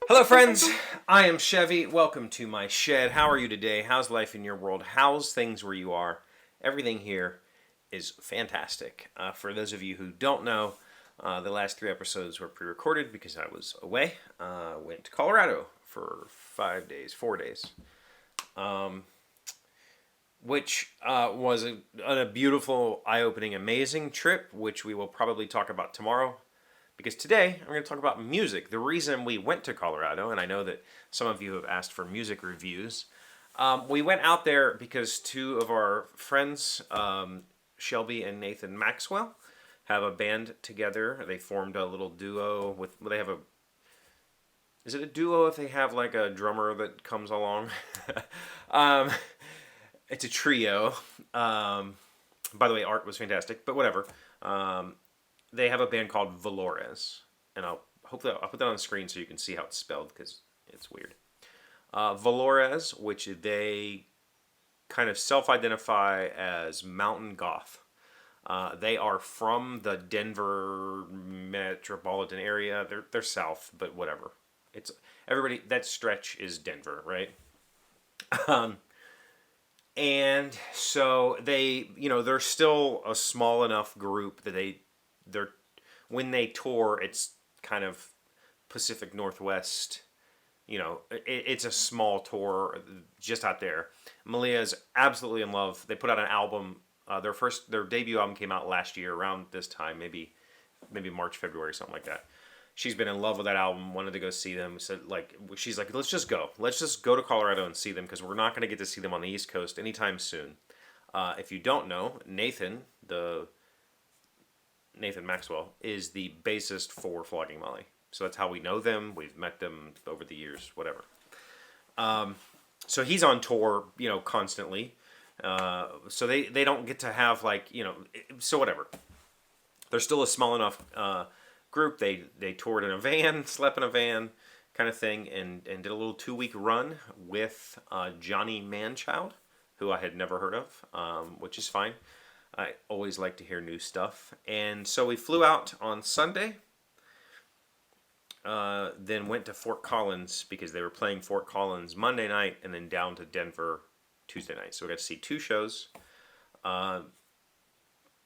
Hello, friends. I am Chevy. Welcome to my shed. How are you today? How's life in your world? How's things where you are? Everything here is fantastic. For those of you who don't know, the last 3 episodes were pre-recorded because I was away. Went to Colorado for 5 days, 4 days, which was a beautiful, eye-opening, amazing trip, which we will probably talk about tomorrow. Because today, I'm going to talk about music. The reason we went to Colorado, and I know that some of you have asked for music reviews, we went out there because two of our friends, Shelby and Nathan Maxwell, have a band together. They formed a little duo with, they have a, is it a duo if they have like a drummer that comes along? It's a trio. By the way, art was fantastic, but whatever. They have a band called Volores, and I'll put that on the screen so you can see how it's spelled because it's weird. Volores, which they kind of self-identify as mountain goth. They are from the Denver metropolitan area. They're south, but whatever. It's everybody. That stretch is Denver, right? And so they're still a small enough group that they're when they tour, it's kind of Pacific Northwest. It's a small tour just out there. Malia is absolutely in love. They put out an album. Their debut album came out last year around this time, maybe March, February, something like that. She's been in love with that album. Wanted to go see them. She's like, let's just go. Let's just go to Colorado and see them because we're not going to get to see them on the East Coast anytime soon. If you don't know, Nathan Maxwell is the bassist for Flogging Molly. So that's how we know them. We've met them over the years, whatever. So he's on tour, constantly. So they don't get to have so whatever. They're still a small enough group. They toured in a van, slept in a van, kind of thing, and did a little 2-week run with Johnny Manchild, who I had never heard of, which is fine. I always like to hear new stuff. And so we flew out on Sunday, then went to Fort Collins because they were playing Fort Collins Monday night and then down to Denver Tuesday night. So we got to see 2 shows.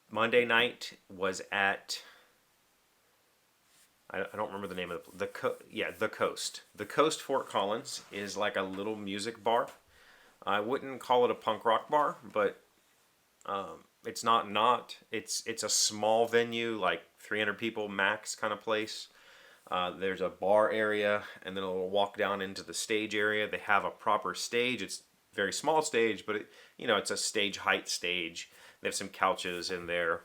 Monday night was at, I don't remember the name of the Coast. The Coast Fort Collins is like a little music bar. I wouldn't call it a punk rock bar, but it's not. It's a small venue, like 300 people max kind of place. There's a bar area, and then a little walk down into the stage area. They have a proper stage. It's a very small stage, but it's a stage height stage. They have some couches in there.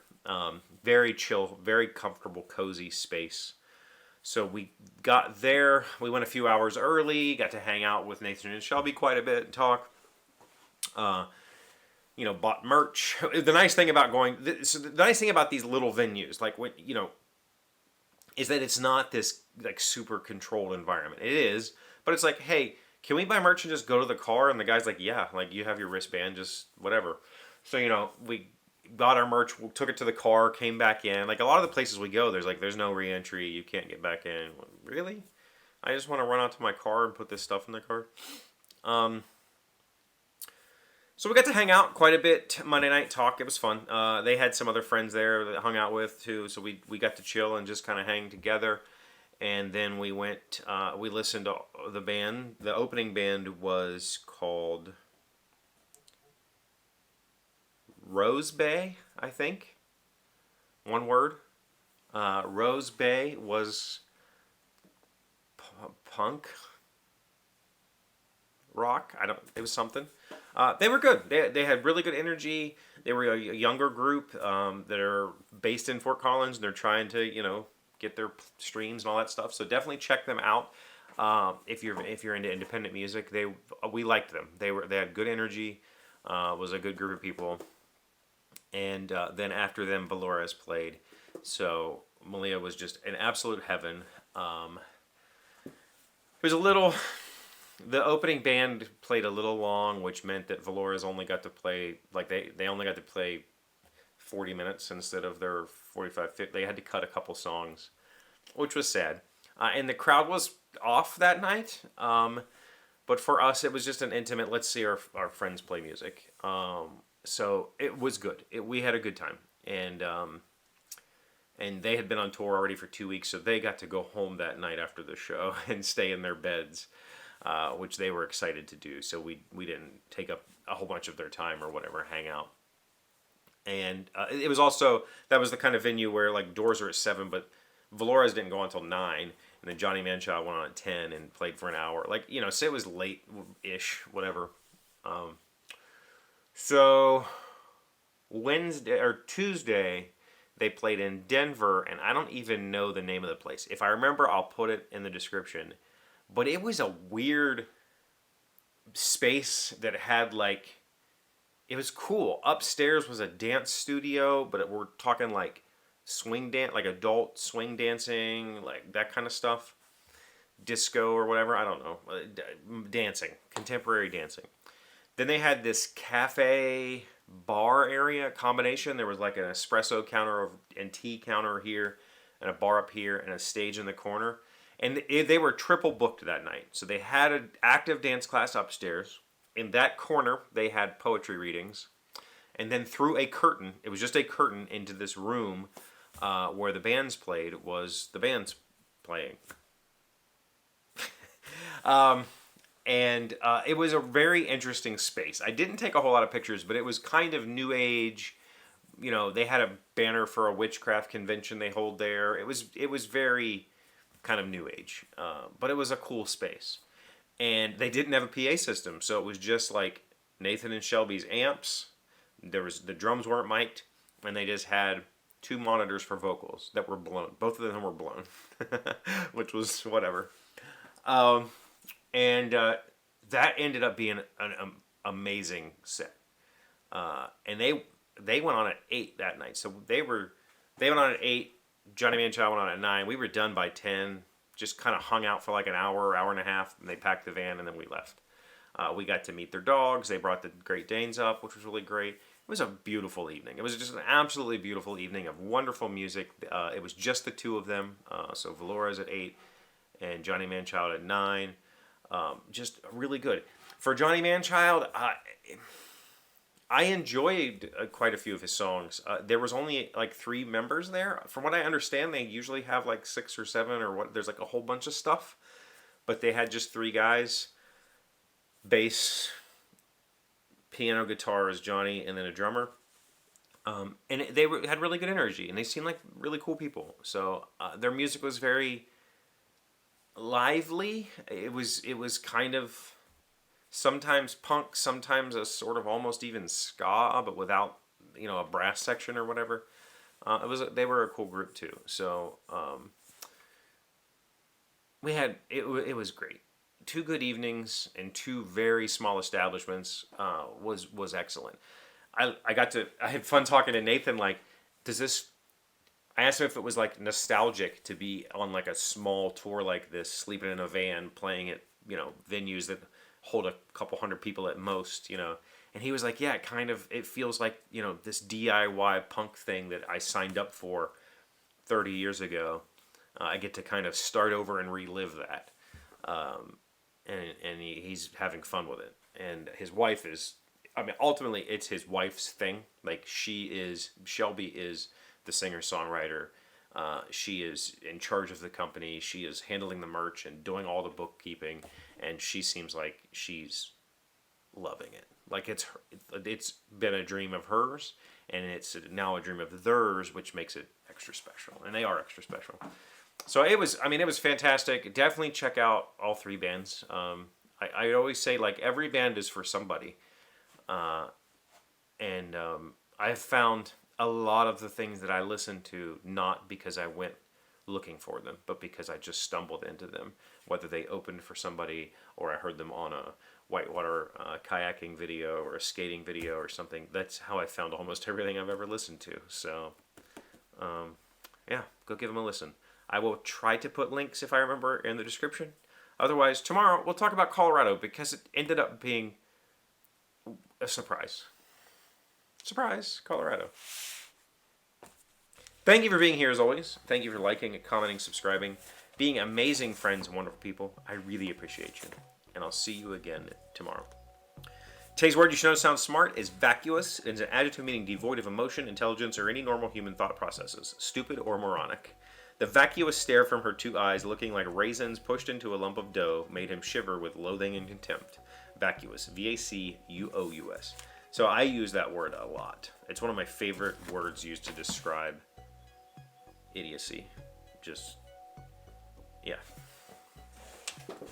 Very chill, very comfortable, cozy space. So we got there. We went a few hours early. Got to hang out with Nathan and Shelby quite a bit and talk. Bought merch. The nice thing about the nice thing about these little venues, is that it's not this like super controlled environment. It is, but it's like, hey, can we buy merch and just go to the car? And the guy's like, yeah, like you have your wristband, just whatever. So we got our merch, took it to the car, came back in. Like a lot of the places we go, there's no re-entry. You can't get back in. Really? I just want to run out to my car and put this stuff in the car. So we got to hang out quite a bit Monday night, talk. It was fun. They had some other friends there that hung out with too, so we got to chill and just kind of hang together. And then we went, we listened to the band. The opening band was called Rose Bay, I think. One word. Rose Bay was punk rock. It was something. They were good. They had really good energy. They were a younger group that are based in Fort Collins. And they're trying to get their streams and all that stuff. So definitely check them out if you're into independent music. We liked them. They had good energy. Was a good group of people. And then after them, Volores played. So Malia was just an absolute heaven. It was a little. The opening band played a little long, which meant that Volores only got to play, they only got to play 40 minutes instead of their 45, 50. They had to cut a couple songs, which was sad. And the crowd was off that night. But for us, it was just an intimate, let's see our friends play music. So it was good. We had a good time. And they had been on tour already for 2 weeks, so they got to go home that night after the show and stay in their beds, which they were excited to do. So we didn't take up a whole bunch of their time or whatever, hang out. And it was also, that was the kind of venue where like doors are at 7, but Volores didn't go on until 9, and then Johnny Manchild went on at 10 and played for an hour. Like, you know, say it was late-ish, whatever. So Wednesday or Tuesday, they played in Denver, and I don't even know the name of the place. If I remember, I'll put it in the description. But it was a weird space that had like, it was cool. Upstairs was a dance studio, but we're talking like swing dance, like adult swing dancing, like that kind of stuff. Disco or whatever, I don't know. Dancing, contemporary dancing. Then they had this cafe bar area combination. There was like an espresso counter and tea counter here, and a bar up here, and a stage in the corner. And they were triple booked that night. So they had an active dance class upstairs. In that corner, they had poetry readings. And then through a curtain, it was just a curtain into this room where the bands played, was the bands playing. And it was a very interesting space. I didn't take a whole lot of pictures, but it was kind of new age. You know, they had a banner for a witchcraft convention they hold there. It was very kind of new age, but it was a cool space. And they didn't have a PA system, so it was just like Nathan and Shelby's amps. The drums weren't mic'd, and they just had 2 monitors for vocals that were blown. Both of them were blown, which was whatever. And that ended up being an amazing set. And they went on at 8 that night. So they went on at 8. Johnny Manchild went on at 9. We were done by 10. Just kind of hung out for like an hour and a half. And they packed the van and then we left. We got to meet their dogs. They brought the Great Danes up, which was really great. It was a beautiful evening. It was just an absolutely beautiful evening of wonderful music. It was just the 2 of them. So Volores at 8 and Johnny Manchild at 9. Just really good. For Johnny Manchild, I enjoyed quite a few of his songs. There was only like 3 members there. From what I understand, they usually have like 6 or 7 or what. There's like a whole bunch of stuff, but they had just 3 guys: bass, piano, guitar as Johnny, and then a drummer. And had really good energy, and they seemed like really cool people. So their music was very lively. It was kind of sometimes punk, sometimes a sort of almost even ska, but without, you know, a brass section or whatever. They were a cool group too. So it was great. 2 good evenings and 2 very small establishments was excellent. I had fun talking to Nathan. Like, I asked him if it was like nostalgic to be on like a small tour like this, sleeping in a van, playing at, you know, venues that hold a couple hundred people at most, you know. And he was like, yeah, it feels like, you know, this DIY punk thing that I signed up for 30 years ago. I get to kind of start over and relive that. And he's having fun with it. And his wife is, I mean, ultimately it's his wife's thing. Like, Shelby is the singer-songwriter. She is in charge of the company. She is handling the merch and doing all the bookkeeping. And she seems like she's loving it. Like, it's been a dream of hers, and it's now a dream of theirs, which makes it extra special. And they are extra special. So it was fantastic. Definitely check out all 3 bands. I always say, like, every band is for somebody. And I've found a lot of the things that I listen to not because I went looking for them, but because I just stumbled into them, whether they opened for somebody or I heard them on a whitewater kayaking video or a skating video or something. That's how I found almost everything I've ever listened to. So, yeah, go give them a listen. I will try to put links, if I remember, in the description. Otherwise, tomorrow we'll talk about Colorado because it ended up being a surprise. Surprise, Colorado. Thank you for being here as always. Thank you for liking, commenting, subscribing. being amazing friends and wonderful people. I really appreciate you. And I'll see you again tomorrow. Today's word you should know sounds smart is vacuous. It's an adjective meaning devoid of emotion, intelligence, or any normal human thought processes. Stupid or moronic. The vacuous stare from her 2 eyes, looking like raisins pushed into a lump of dough, made him shiver with loathing and contempt. Vacuous. V-A-C-U-O-U-S. So I use that word a lot. It's one of my favorite words used to describe idiocy. Just, yeah.